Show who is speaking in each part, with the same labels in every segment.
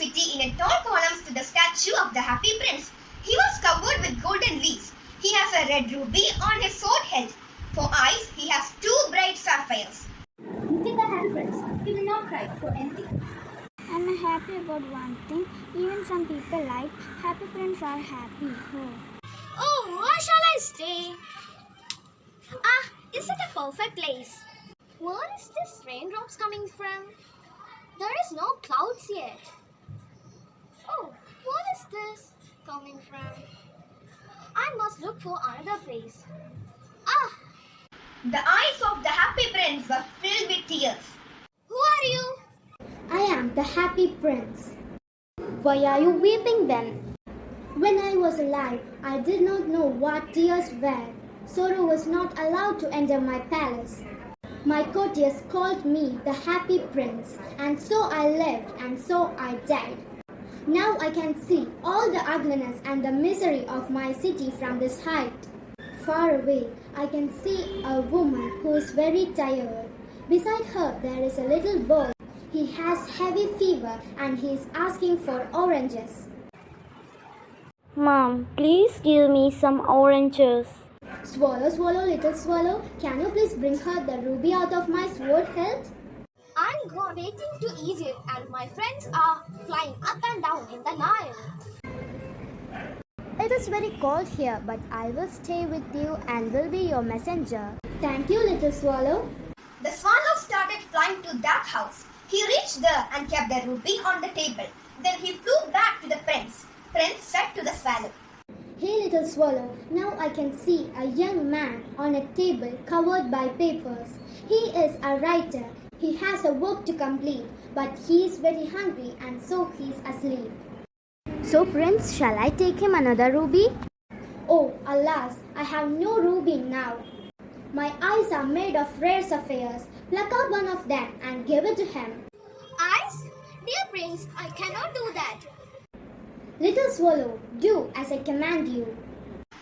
Speaker 1: city in a tall columns to the statue of the happy prince. He was covered with golden leaves. He has a red ruby on his sword hilt. For eyes, he has two bright sapphires. Look at the happy prince. He will not cry for anything.
Speaker 2: I'm happy about one thing. Even some people like happy prince are happy.
Speaker 3: Oh, where shall I stay? Is it a perfect place? Where is this raindrops coming from? There is no clouds yet. Oh, what is this coming from? I must look for another place.
Speaker 1: The eyes of the happy prince were filled with tears.
Speaker 3: Who are you?
Speaker 2: I am the happy prince. Why are you weeping then? When I was alive, I did not know what tears were. Sorrow was not allowed to enter my palace. My courtiers called me the happy prince, and so I lived and so I died. Now I can see all the ugliness and the misery of my city from this height. Far away, I can see a woman who is very tired. Beside her, there is a little boy. He has heavy fever and he is asking for oranges.
Speaker 4: Mom, please give me some oranges.
Speaker 2: Swallow, swallow, little swallow, can you please bring her the ruby out of my sword hilt?
Speaker 3: I'm waiting to Egypt and my friends are flying up and down in the Nile.
Speaker 2: It is very cold here, but I will stay with you and will be your messenger. Thank you, little swallow.
Speaker 1: The swallow started flying to that house. He reached there and kept the ruby on the table. Then he flew back to the prince. Prince said to the swallow,
Speaker 2: Hey, little swallow, now I can see a young man on a table covered by papers. He is a writer. He has a work to complete, but he is very hungry and so he is asleep. So, Prince, shall I take him another ruby? Oh, alas, I have no ruby now. My eyes are made of rare sapphires. Pluck out one of them and give it to him.
Speaker 3: Eyes? Dear prince, I cannot do that.
Speaker 2: Little swallow, do as I command you.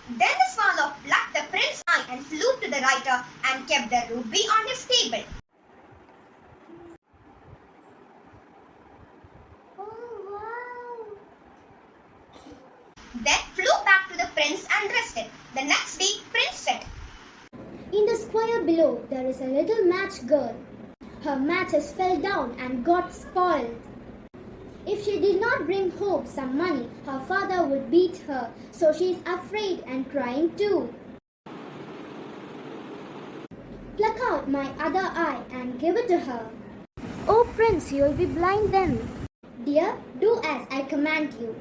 Speaker 1: Then the swallow plucked the prince's eye and flew to the writer and kept the ruby on his table. Then flew back to the prince and rested. The next day, Prince said,
Speaker 2: In the square below, there is a little match girl. Her matches fell down and got spoiled. If she did not bring home some money, her father would beat her, so she is afraid and crying too. Pluck out my other eye and give it to her. Oh, Prince, you will be blind then. Dear, do as I command you.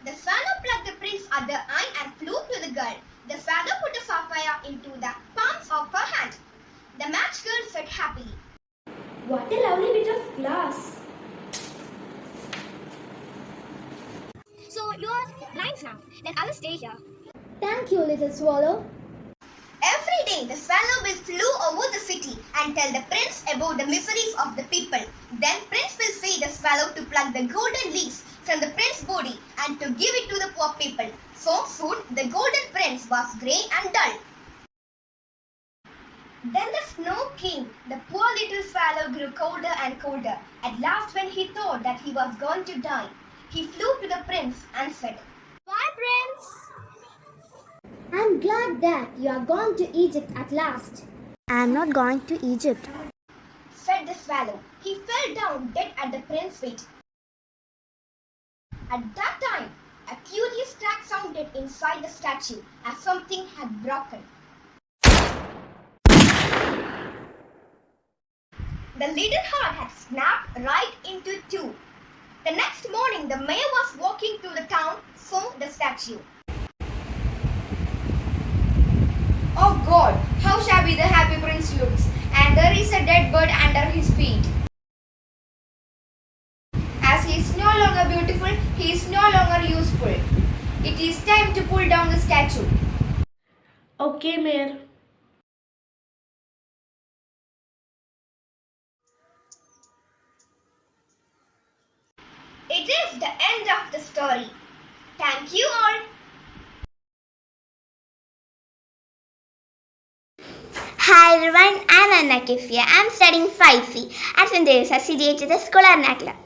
Speaker 1: The swallow plucked the prince's other eye and flew to the girl. The swallow put a sapphire into the palms of her hand. The match girl said happily,
Speaker 5: What a lovely bit of glass.
Speaker 3: So you are blind now. Then I will stay here.
Speaker 2: Thank you, little swallow.
Speaker 1: Every day the swallow will flew over the city and tell the prince about the miseries of the people. Then prince will say the swallow to pluck the golden leaves from the prince's body and to give it to the poor people. So soon the golden prince was grey and dull. Then the snow came. The poor little swallow grew colder and colder. At last, when he thought that he was going to die, he flew to the prince and said,
Speaker 3: Bye, prince.
Speaker 2: I'm glad that you are gone to Egypt at last. I'm not going to Egypt,
Speaker 1: said the swallow. He fell down dead at the prince's feet. At that time, a curious crack sounded inside the statue as something had broken. The little heart had snapped right into two. The next morning, the mayor was walking through the town, saw the statue.
Speaker 5: Oh God, how shabby the happy prince looks, and there is a dead bird under his feet. As he is no longer beautiful, he is no longer useful. It is time to pull down the statue.
Speaker 6: Okay, Mayor.
Speaker 1: It is the end of the story. Thank you all.
Speaker 7: Hi everyone, I'm Ernakulam. I'm studying 5C at Teresa CGHSS Ernakulam.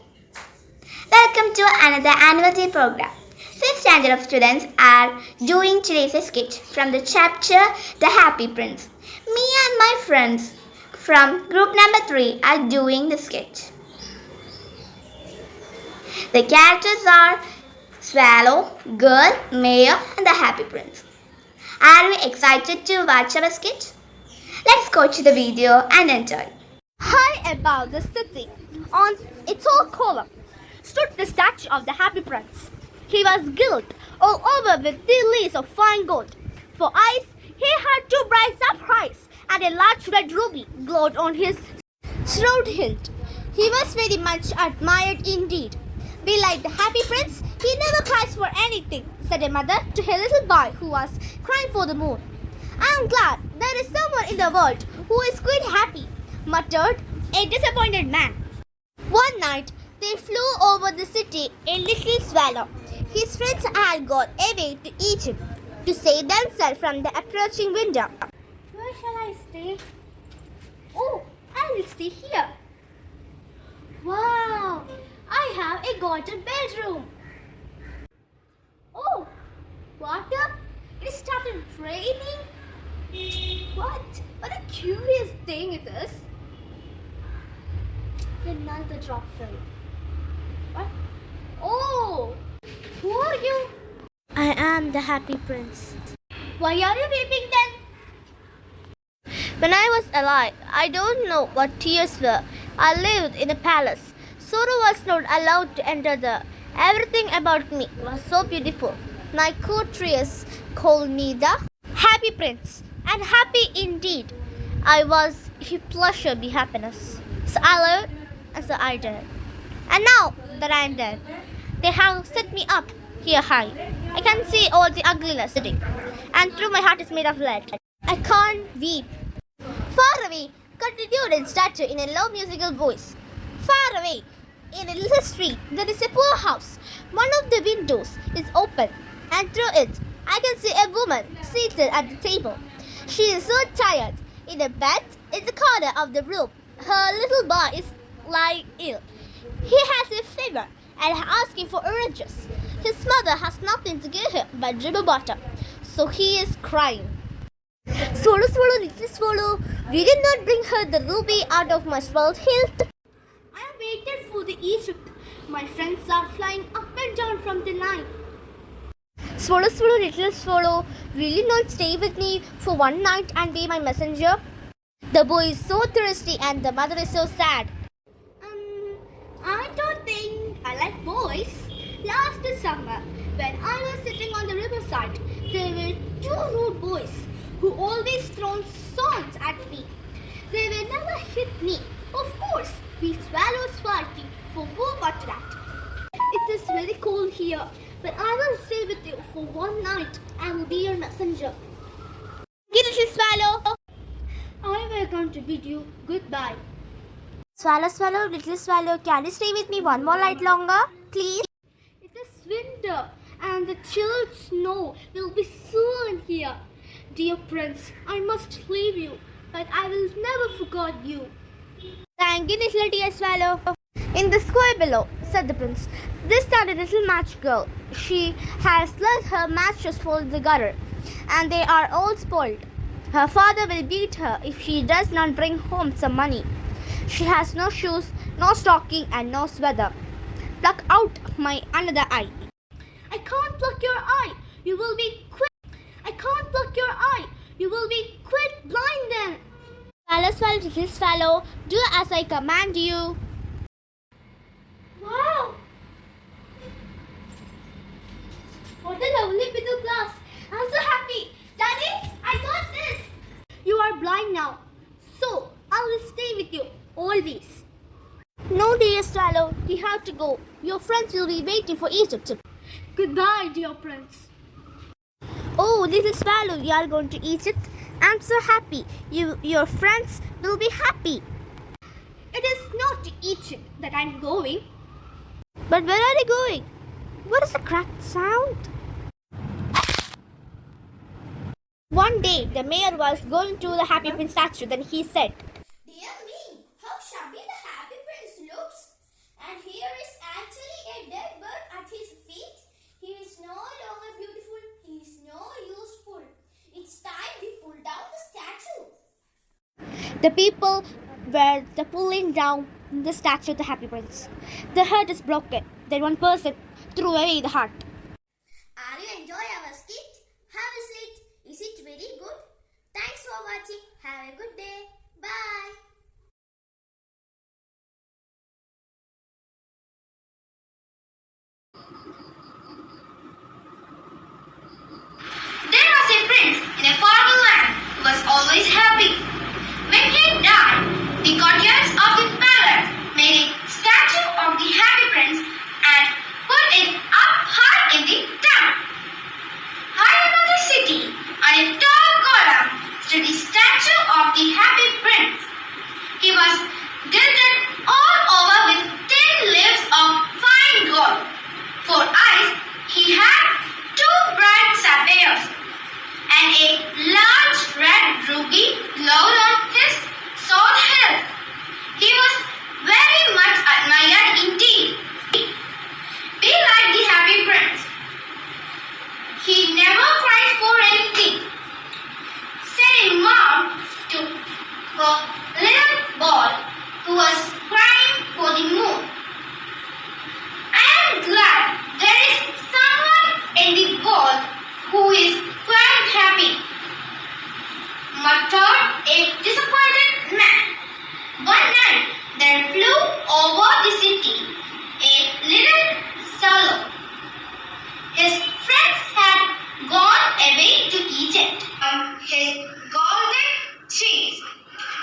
Speaker 7: Welcome to another annual day program. 5th standard of students are doing today's skit from the chapter The Happy Prince. Me and my friends from group number 3 are doing the skit. The characters are Swallow, Girl, Mayor and the Happy Prince. Are you excited to watch our skit? Let's go to the video and enjoy.
Speaker 3: High above the city, on its whole column, stood the statue of the Happy Prince. He was gilt all over with tea leaves of fine gold. For eyes, he had 2 bright sapphires, and a large red ruby glowed on his shroud hilt. He was very much admired indeed. Be like the Happy Prince, he never cries for anything, said a mother to her little boy who was crying for the moon. I am glad there is someone in the world who is quite happy, muttered a disappointed man. One night, they flew over the city a little swallow. His friends had gone away to Egypt to save themselves from the approaching winter. Where shall I stay? Oh, I will stay here. Wow, I have a golden bedroom. Oh, water? It started raining? What a curious thing it is. Another drop fell. What? Oh, who are you? I am the Happy Prince. Why are you weeping then? When I was alive, I don't know what tears were. I lived in a palace. Sorrow was not allowed to enter there. Everything about me was so beautiful. My courtiers called me the Happy Prince, and happy indeed. I was, if pleasure be happiness. So I lived, and so I died. And now that I am dead, they have set me up here high. I can see all the ugliness sitting, and through my heart is made of lead. I can't weep. Far away, continued in statue in a low musical voice. Far away, in a little street, there is a poor house. One of the windows is open, and through it, I can see a woman seated at the table. She is so tired. In a bed in the corner of the room, her little boy is lying ill. He has a fever and asking for oranges. His mother has nothing to give him but dribble water, so he is crying. Swallow, swallow, little swallow, will you not bring her the ruby out of my swelled hilt? I have waited for the Egypt. My friends are flying up and down from the line. Swallow, swallow, little swallow, will you not stay with me for one night and be my messenger? The boy is so thirsty and the mother is so sad. I don't think I like boys. Last summer, when I was sitting on the riverside, there were 2 rude boys who always thrown stones at me. They will never hit me. Of course, we swallows fighting for food but that. It is very cold here, but I will stay with you for one night. I will be your messenger. Little swallow, I will come to bid you goodbye. Swallow, swallow, little swallow, can you stay with me one more night longer, please? It is winter and the chilled snow will be soon here. Dear Prince, I must leave you, but I will never forget you. Thank you, little dear swallow. In the square below, said the prince, this time a little match girl. She has let her matches fall in the gutter, and they are all spoiled. Her father will beat her if she does not bring home some money. She has no shoes, no stocking, and no sweater. Pluck out my another eye. I can't pluck your eye. You will be quite. I can't pluck your eye. You will be quite blind then. Swallow, swallow, little swallow, do as I command you. Wow! What a lovely bit of glass. I'm so happy. Daddy, I got this. You are blind now, so I will stay with you always. No, dear swallow, we have to go. Your friends will be waiting for Egypt. Goodbye, dear prince. Oh, little swallow, you are going to Egypt? I'm so happy. Your friends will be happy. It is not to Egypt that I'm going. But where are they going? What is the cracked sound? One day, the mayor was going to the Happy Prince statue. Then he said,
Speaker 1: Dear me, how shabby the Happy Prince looks. And here is actually a
Speaker 2: The people were pulling down the statue of the Happy Prince. The heart is broken. Then one person threw away the heart.
Speaker 1: Are you enjoying our skit? Have a seat. Is it very good? Thanks for watching. Have a good day. Bye.
Speaker 5: There was a prince in a foreign land who was always happy. When he died, the courtiers of the palace made a statue of the happy prince and put it up high in the town. High above the city, on a tall column, stood the statue of the happy prince. He was gilded all over with 10 leaves of fine gold. For eyes, he had 2 bright sapphires and a large red ruby glowed on his sword hilt. He was very much admired indeed. Be like the happy prince. He never cries for anything. Said a mom to her little boy who was crying for the moon. I am glad there is someone in the world who is quite happy, muttered a disappointed man. One night there flew over the city a little swallow. His friends had gone away to Egypt. His golden cheeks,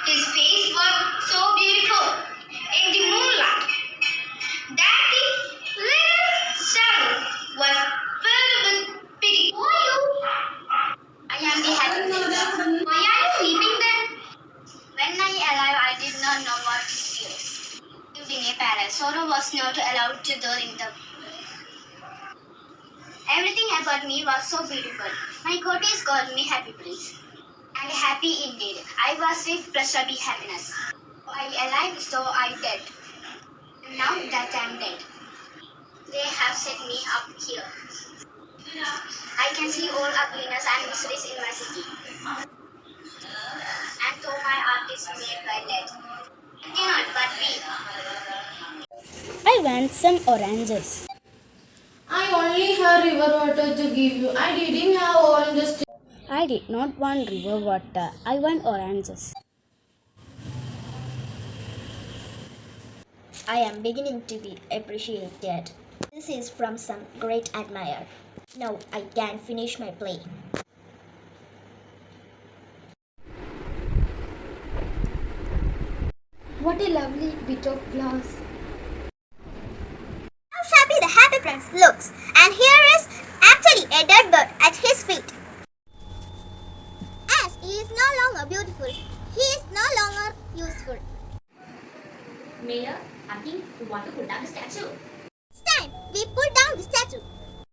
Speaker 5: his face was so beautiful in the moonlight that the little swallow was filled with pity. Who are you? I am the happy prince. Why are you weeping then? When I alive, I did not know what is tears. Lived in a palace. Sorrow was not allowed to dwell in the. Everything about me was so beautiful. My courtiers called me happy prince. And happy indeed. I was with pleasure be happiness. I alive, so I dead. And now that I am dead, they have set me up here. I can see all ugliness and miseries in my city. And though my art is made by lead, I cannot but weep.
Speaker 2: I want some oranges.
Speaker 6: I only have river water to give you. I didn't have oranges to.
Speaker 2: I did not want river water. I want oranges.
Speaker 8: I am beginning to be appreciated. This is from some great admirer. Now I can finish my play.
Speaker 2: What a lovely bit of glass.
Speaker 7: How shabby the happy prince looks, and here is actually a dead bird at his feet. As he is no longer beautiful, he is no longer useful.
Speaker 9: Mayor, I think we want to pull down the statue.
Speaker 7: It's time we pull